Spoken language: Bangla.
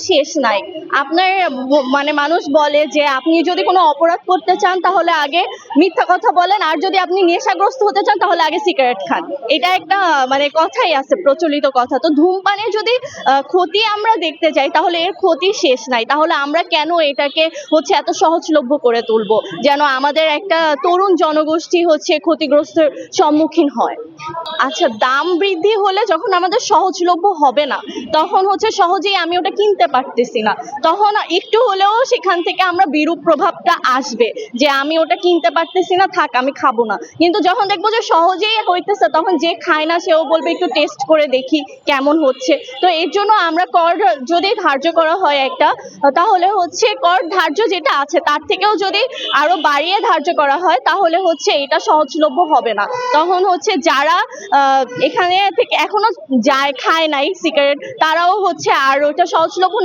শেষ নাই। আপনার মানে মানুষ বলে যে আপনি যদি কোনো অপরাধ করতে চান তাহলে আগে মিথ্যা কথা বলেন, আর যদি আপনি নেশাগ্রস্ত হতে চান তাহলে আগে সিগারেট খান। এটা একটা মানে কথাই আছে, প্রচলিত কথা। তো ধূমপানের যদি ক্ষতি আমরা দেখতে চাই তাহলে এর ক্ষতি শেষ নাই। তাহলে আমরা কেন এটাকে হচ্ছে এত সহজলভ্য করে তুলবো যেন আমাদের একটা তরুণ জনগোষ্ঠী হচ্ছে ক্ষতিগ্রস্তের সম্মুখীন হয়? আচ্ছা, দাম বৃদ্ধি হলে যখন আমাদের সহজলভ্য হবে না, তখন হচ্ছে সহজেই আমি ওটা কিনতে পারতেছি না, তখন একটু হলেও সেখান থেকে আমরা বিরূপ প্রভাবটা আসবে যে আমি ওটা কিনতে পারতেছি না, থাক আমি খাবো না। কিন্তু যখন দেখবো যে সহজেই হইতেছে, তখন যে খায় না সেও বলবে একটু টেস্ট করে দেখি কেমন হচ্ছে। তো এর জন্য আমরা কর যদি ধার্য করা হয় একটা, তাহলে হচ্ছে কর ধার্য যেটা আছে তার থেকেও যদি আরো বাড়িয়ে ধার্য করা হয় তাহলে হচ্ছে এটা সহজলভ্য হবে না। তখন হচ্ছে যারা এখানে থেকে এখনো যায় খায় নাই সিগারেট, তারাও হচ্ছে আর ওটা সহজলভ্য